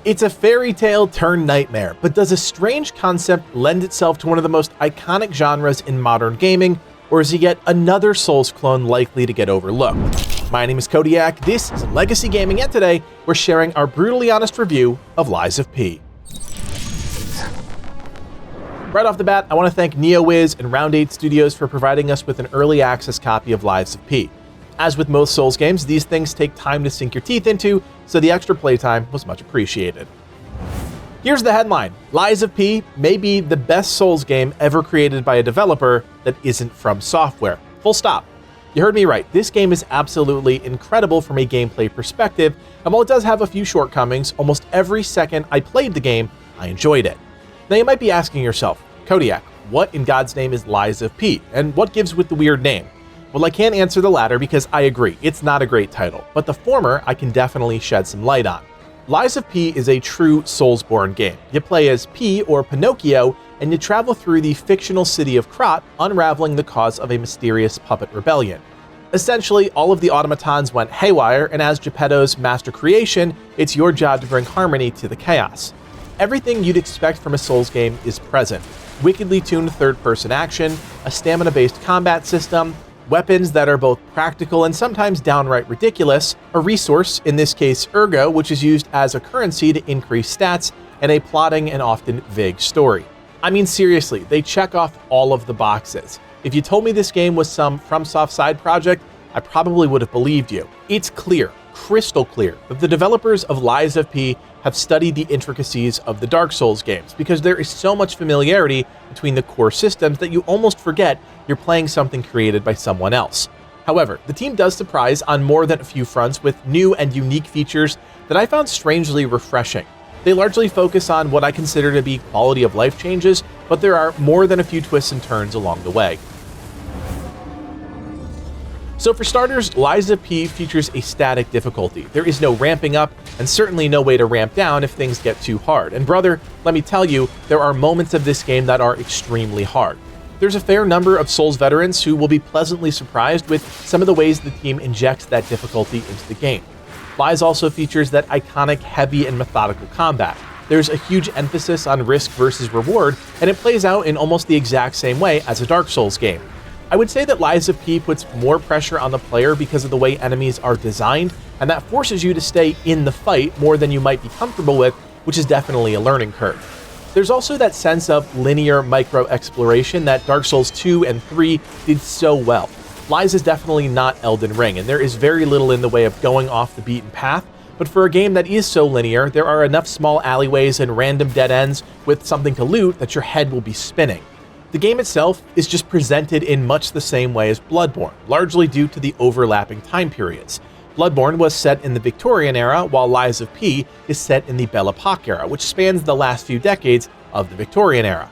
It's a fairy tale turned nightmare, but does a strange concept lend itself to one of the most iconic genres in modern gaming, or is it yet another Souls clone likely to get overlooked? My name is Kodiak, this is Legacy Gaming, and today we're sharing our brutally honest review of Lies of P. Right off the bat, I want to thank NeoWiz and Round 8 Studios for providing us with an early access copy of Lies of P. As with most Souls games, these things take time to sink your teeth into, so the extra playtime was much appreciated. Here's the headline: Lies of P may be the best Souls game ever created by a developer that isn't From Software. Full stop. You heard me right, this game is absolutely incredible from a gameplay perspective, and while it does have a few shortcomings, almost every second I played the game, I enjoyed it. Now you might be asking yourself, Kodiak, what in God's name is Lies of P, and what gives with the weird name? Well, I can't answer the latter because I agree, it's not a great title, but the former I can definitely shed some light on. Lies of P is a true Soulsborne game. You play as P, or Pinocchio, and you travel through the fictional city of Krat, unraveling the cause of a mysterious puppet rebellion. Essentially, all of the automatons went haywire, and as Geppetto's master creation, it's your job to bring harmony to the chaos. Everything you'd expect from a Souls game is present. Wickedly tuned third-person action, a stamina-based combat system, weapons that are both practical and sometimes downright ridiculous, a resource, in this case Ergo, which is used as a currency to increase stats, and a plotting and often vague story. I mean, seriously, they check off all of the boxes. If you told me this game was some FromSoft side project, I probably would have believed you. It's clear, crystal clear, that the developers of Lies of P have studied the intricacies of the Dark Souls games, because there is so much familiarity between the core systems that you almost forget you're playing something created by someone else. However, the team does surprise on more than a few fronts with new and unique features that I found strangely refreshing. They largely focus on what I consider to be quality of life changes, but there are more than a few twists and turns along the way. So for starters, Lies of P features a static difficulty. There is no ramping up, and certainly no way to ramp down if things get too hard. And brother, let me tell you, there are moments of this game that are extremely hard. There's a fair number of Souls veterans who will be pleasantly surprised with some of the ways the team injects that difficulty into the game. Lies also features that iconic heavy and methodical combat. There's a huge emphasis on risk versus reward, and it plays out in almost the exact same way as a Dark Souls game. I would say that Lies of P puts more pressure on the player because of the way enemies are designed, and that forces you to stay in the fight more than you might be comfortable with, which is definitely a learning curve. There's also that sense of linear micro-exploration that Dark Souls 2 and 3 did so well. Lies is definitely not Elden Ring, and there is very little in the way of going off the beaten path, but for a game that is so linear, there are enough small alleyways and random dead ends with something to loot that your head will be spinning. The game itself is just presented in much the same way as Bloodborne, largely due to the overlapping time periods. Bloodborne was set in the Victorian era, while Lies of P is set in the Belle Epoque era, which spans the last few decades of the Victorian era.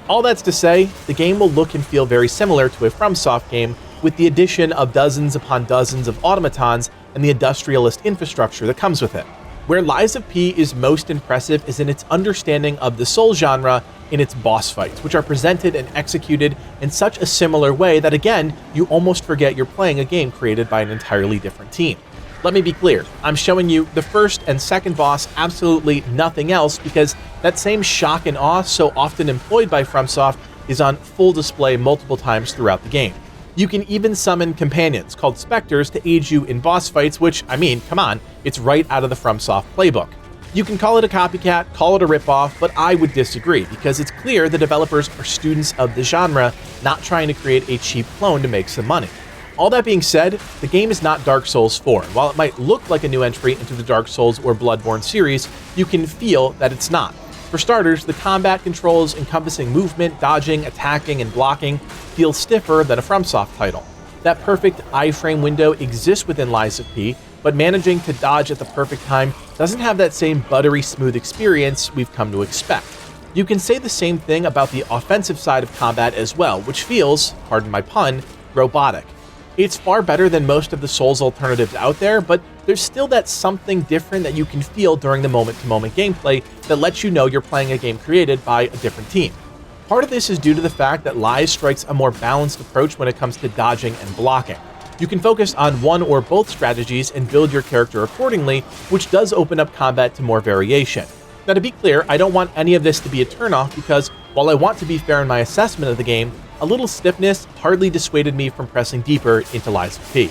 All that's to say, the game will look and feel very similar to a FromSoft game, with the addition of dozens upon dozens of automatons and the industrialist infrastructure that comes with it. Where Lies of P is most impressive is in its understanding of the Souls genre in its boss fights, which are presented and executed in such a similar way that, again, you almost forget you're playing a game created by an entirely different team. Let me be clear, I'm showing you the first and second boss, absolutely nothing else, because that same shock and awe so often employed by FromSoft is on full display multiple times throughout the game. You can even summon companions called specters to aid you in boss fights, which, I mean, come on, it's right out of the FromSoft playbook. You can call it a copycat, call it a ripoff, but I would disagree, because it's clear the developers are students of the genre, not trying to create a cheap clone to make some money. All that being said, the game is not Dark Souls 4, and while it might look like a new entry into the Dark Souls or Bloodborne series, you can feel that it's not. For starters, the combat controls encompassing movement, dodging, attacking, and blocking feel stiffer than a FromSoft title. That perfect iframe window exists within Lies of P, but managing to dodge at the perfect time doesn't have that same buttery smooth experience we've come to expect. You can say the same thing about the offensive side of combat as well, which feels, pardon my pun, robotic. It's far better than most of the Souls alternatives out there, but there's still that something different that you can feel during the moment-to-moment gameplay that lets you know you're playing a game created by a different team. Part of this is due to the fact that Lies strikes a more balanced approach when it comes to dodging and blocking. You can focus on one or both strategies and build your character accordingly, which does open up combat to more variation. Now, to be clear, I don't want any of this to be a turnoff because while I want to be fair in my assessment of the game, a little stiffness hardly dissuaded me from pressing deeper into Lies of P.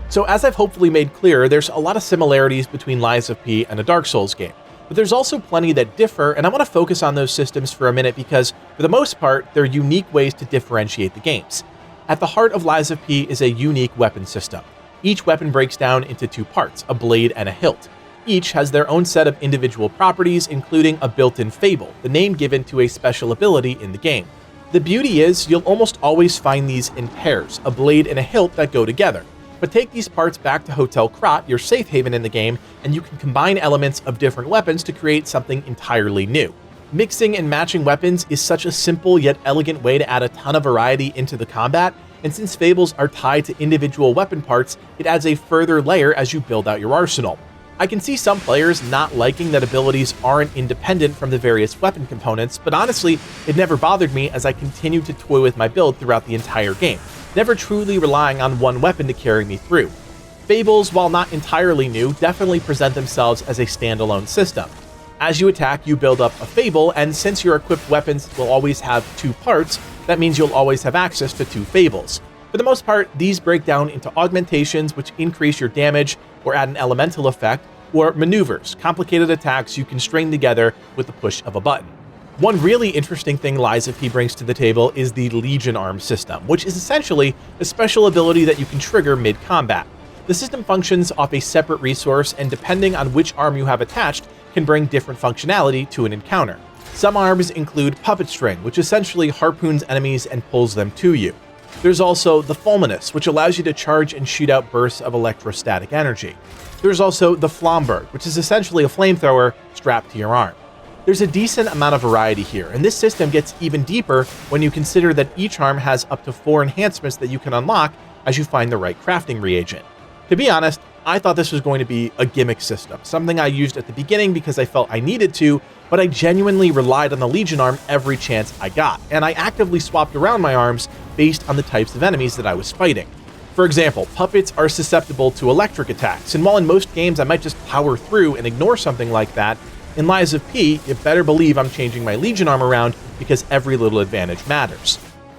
So as I've hopefully made clear, there's a lot of similarities between Lies of P and a Dark Souls game. But there's also plenty that differ, and I want to focus on those systems for a minute because, for the most part, they're unique ways to differentiate the games. At the heart of Lies of P is a unique weapon system. Each weapon breaks down into two parts, a blade and a hilt. Each has their own set of individual properties, including a built-in fable, the name given to a special ability in the game. The beauty is, you'll almost always find these in pairs, a blade and a hilt that go together. But take these parts back to Hotel Krat, your safe haven in the game, and you can combine elements of different weapons to create something entirely new. Mixing and matching weapons is such a simple yet elegant way to add a ton of variety into the combat, and since fables are tied to individual weapon parts, it adds a further layer as you build out your arsenal. I can see some players not liking that abilities aren't independent from the various weapon components, but honestly, it never bothered me as I continued to toy with my build throughout the entire game, never truly relying on one weapon to carry me through. Fables, while not entirely new, definitely present themselves as a standalone system. As you attack, you build up a fable, and since your equipped weapons will always have two parts, that means you'll always have access to two fables. For the most part, these break down into augmentations which increase your damage or add an elemental effect, or maneuvers, complicated attacks you can string together with the push of a button. One really interesting thing Lies of P brings to the table is the Legion Arm system, which is essentially a special ability that you can trigger mid-combat. The system functions off a separate resource, and depending on which arm you have attached, can bring different functionality to an encounter. Some arms include Puppet String, which essentially harpoons enemies and pulls them to you. There's also the Fulminous, which allows you to charge and shoot out bursts of electrostatic energy. There's also the Flamberg, which is essentially a flamethrower strapped to your arm. There's a decent amount of variety here, and this system gets even deeper when you consider that each arm has up to 4 enhancements that you can unlock as you find the right crafting reagent. To be honest, I thought this was going to be a gimmick system, something I used at the beginning because I felt I needed to, but I genuinely relied on the Legion arm every chance I got, and I actively swapped around my arms based on the types of enemies that I was fighting. For example, puppets are susceptible to electric attacks, and while in most games I might just power through and ignore something like that, in Lies of P, you better believe I'm changing my Legion arm around because every little advantage matters.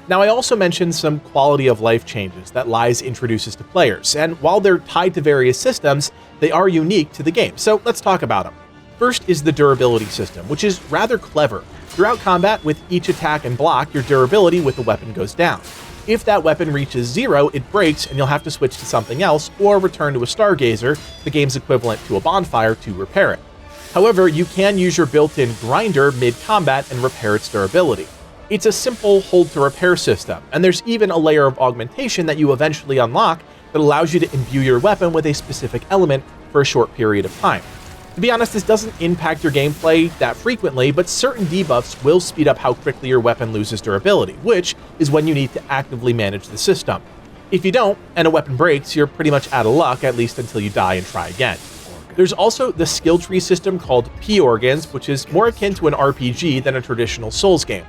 Now, I also mentioned some quality of life changes that Lies introduces to players, and while they're tied to various systems, they are unique to the game, so let's talk about them. First is the durability system, which is rather clever. Throughout combat, with each attack and block, your durability with the weapon goes down. If that weapon reaches 0, it breaks and you'll have to switch to something else or return to a Stargazer, the game's equivalent to a bonfire, to repair it. However, you can use your built-in grinder mid-combat and repair its durability. It's a simple hold-to-repair system, and there's even a layer of augmentation that you eventually unlock that allows you to imbue your weapon with a specific element for a short period of time. To be honest, this doesn't impact your gameplay that frequently, but certain debuffs will speed up how quickly your weapon loses durability, which is when you need to actively manage the system. If you don't, and a weapon breaks, you're pretty much out of luck, at least until you die and try again. There's also the skill tree system called P-Organs, which is more akin to an RPG than a traditional Souls game.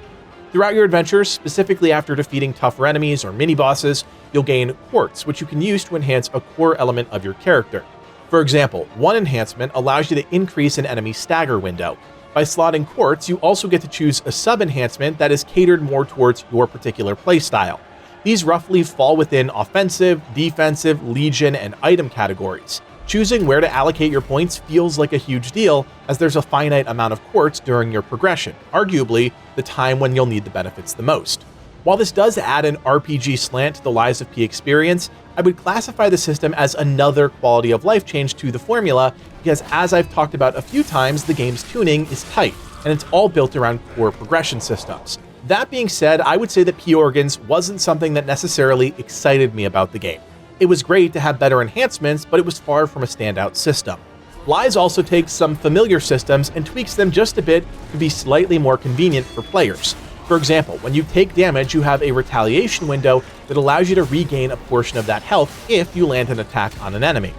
Throughout your adventures, specifically after defeating tougher enemies or mini-bosses, you'll gain quartz, which you can use to enhance a core element of your character. For example, one enhancement allows you to increase an enemy's stagger window. By slotting quartz, you also get to choose a sub-enhancement that is catered more towards your particular playstyle. These roughly fall within offensive, defensive, legion, and item categories. Choosing where to allocate your points feels like a huge deal, as there's a finite amount of quartz during your progression, arguably the time when you'll need the benefits the most. While this does add an RPG slant to the Lies of P experience, I would classify the system as another quality of life change to the formula, because as I've talked about a few times, the game's tuning is tight, and it's all built around core progression systems. That being said, I would say that P-Organs wasn't something that necessarily excited me about the game. It was great to have better enhancements, but it was far from a standout system. Lies also takes some familiar systems and tweaks them just a bit to be slightly more convenient for players. For example, when you take damage, you have a retaliation window that allows you to regain a portion of that health if you land an attack on an enemy.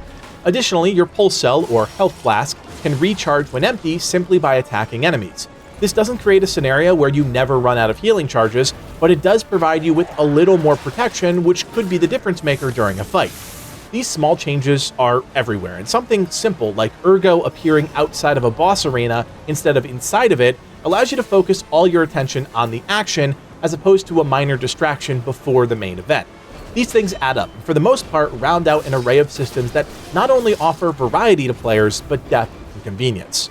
Additionally, your pulse cell or health flask can recharge when empty simply by attacking enemies. This doesn't create a scenario where you never run out of healing charges, but it does provide you with a little more protection, which could be the difference maker during a fight. These small changes are everywhere, and something simple like Ergo appearing outside of a boss arena instead of inside of it allows you to focus all your attention on the action as opposed to a minor distraction before the main event. These things add up, and for the most part round out an array of systems that not only offer variety to players, but depth and convenience.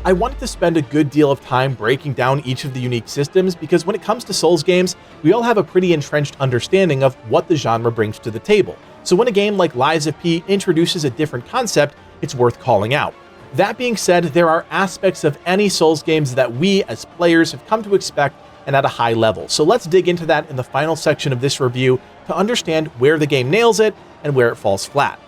I wanted to spend a good deal of time breaking down each of the unique systems because when it comes to Souls games, we all have a pretty entrenched understanding of what the genre brings to the table. So when a game like Lies of P introduces a different concept, it's worth calling out. That being said, there are aspects of any Souls games that we as players have come to expect and at a high level. So let's dig into that in the final section of this review to understand where the game nails it and where it falls flat.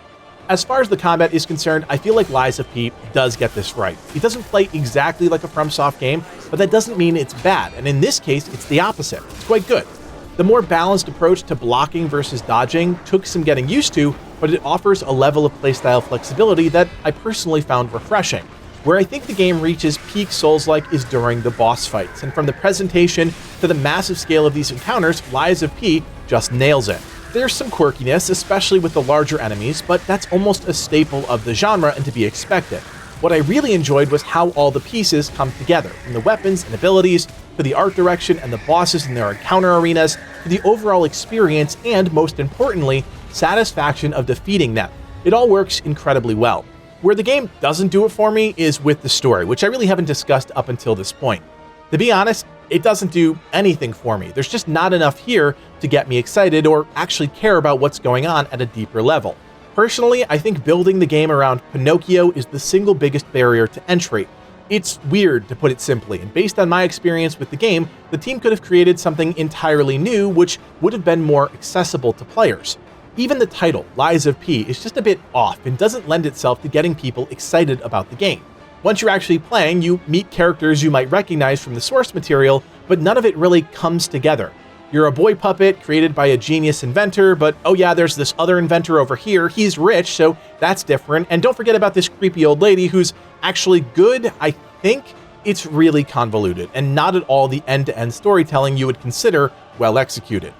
As far as the combat is concerned, I feel like Lies of P does get this right. It doesn't play exactly like a FromSoft game, but that doesn't mean it's bad, and in this case, it's the opposite. It's quite good. The more balanced approach to blocking versus dodging took some getting used to, but it offers a level of playstyle flexibility that I personally found refreshing. Where I think the game reaches peak Souls-like is during the boss fights, and from the presentation to the massive scale of these encounters, Lies of P just nails it. There's some quirkiness, especially with the larger enemies, but that's almost a staple of the genre and to be expected. What I really enjoyed was how all the pieces come together, from the weapons and abilities, to the art direction and the bosses and their encounter arenas, to the overall experience and, most importantly, satisfaction of defeating them. It all works incredibly well. Where the game doesn't do it for me is with the story, which I really haven't discussed up until this point. To be honest, it doesn't do anything for me. There's just not enough here to get me excited or actually care about what's going on at a deeper level. Personally, I think building the game around Pinocchio is the single biggest barrier to entry. It's weird, to put it simply, and based on my experience with the game, the team could have created something entirely new which would have been more accessible to players. Even the title, Lies of P, is just a bit off and doesn't lend itself to getting people excited about the game. Once you're actually playing, you meet characters you might recognize from the source material, but none of it really comes together. You're a boy puppet created by a genius inventor, but oh yeah, there's this other inventor over here, he's rich, so that's different, and don't forget about this creepy old lady who's actually good, I think. It's really convoluted, and not at all the end-to-end storytelling you would consider well executed.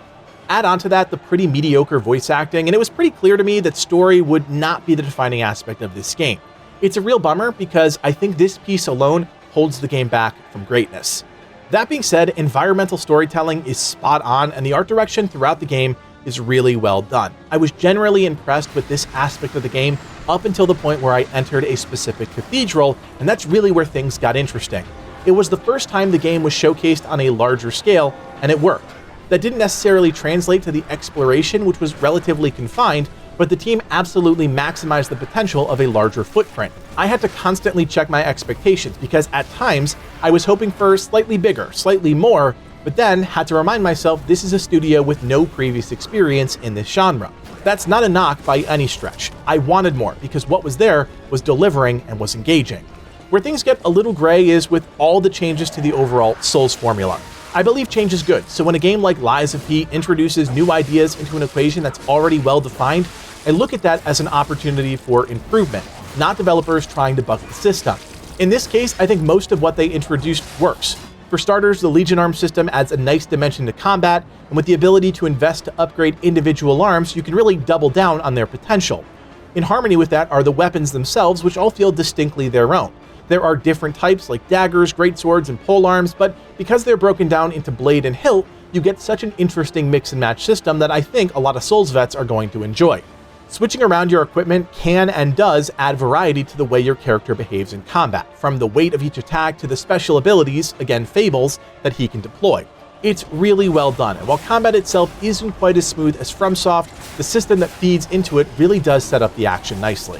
Add on to that the pretty mediocre voice acting, and it was pretty clear to me that story would not be the defining aspect of this game. It's a real bummer because I think this piece alone holds the game back from greatness. That being said, environmental storytelling is spot on and the art direction throughout the game is really well done. I was generally impressed with this aspect of the game up until the point where I entered a specific cathedral, and that's really where things got interesting. It was the first time the game was showcased on a larger scale, and it worked. That didn't necessarily translate to the exploration, which was relatively confined, but the team absolutely maximized the potential of a larger footprint. I had to constantly check my expectations because at times I was hoping for slightly bigger, slightly more, but then had to remind myself this is a studio with no previous experience in this genre. That's not a knock by any stretch. I wanted more because what was there was delivering and was engaging. Where things get a little gray is with all the changes to the overall Souls formula. I believe change is good, so when a game like Lies of P introduces new ideas into an equation that's already well defined, I look at that as an opportunity for improvement, not developers trying to buck the system. In this case, I think most of what they introduced works. For starters, the Legion arm system adds a nice dimension to combat, and with the ability to invest to upgrade individual arms, you can really double down on their potential. In harmony with that are the weapons themselves, which all feel distinctly their own. There are different types like daggers, greatswords, and polearms, but because they're broken down into blade and hilt, you get such an interesting mix and match system that I think a lot of Souls vets are going to enjoy. Switching around your equipment can and does add variety to the way your character behaves in combat, from the weight of each attack to the special abilities, again fables, that he can deploy. It's really well done, and while combat itself isn't quite as smooth as FromSoft, the system that feeds into it really does set up the action nicely.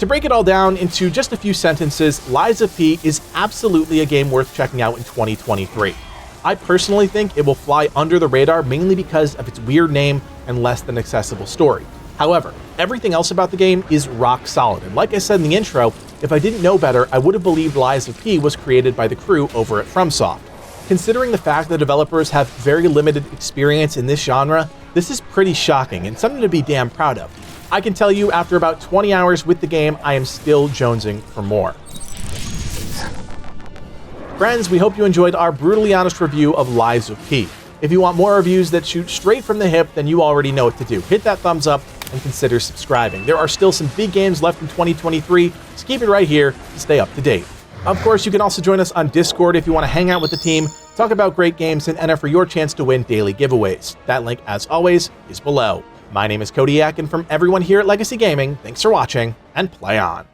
To break it all down into just a few sentences, Lies of P is absolutely a game worth checking out in 2023. I personally think it will fly under the radar mainly because of its weird name and less than accessible story. However, everything else about the game is rock solid, and like I said in the intro, if I didn't know better, I would have believed Lies of P was created by the crew over at FromSoft. Considering the fact that developers have very limited experience in this genre, this is pretty shocking and something to be damn proud of. I can tell you after about 20 hours with the game, I am still jonesing for more. Friends, we hope you enjoyed our brutally honest review of Lies of P. If you want more reviews that shoot straight from the hip, then you already know what to do. Hit that thumbs up and consider subscribing. There are still some big games left in 2023, so keep it right here to stay up to date. Of course, you can also join us on Discord if you want to hang out with the team, talk about great games, and enter for your chance to win daily giveaways. That link, as always, is below. My name is Kodiak, and from everyone here at Legacy Gaming, thanks for watching, and play on.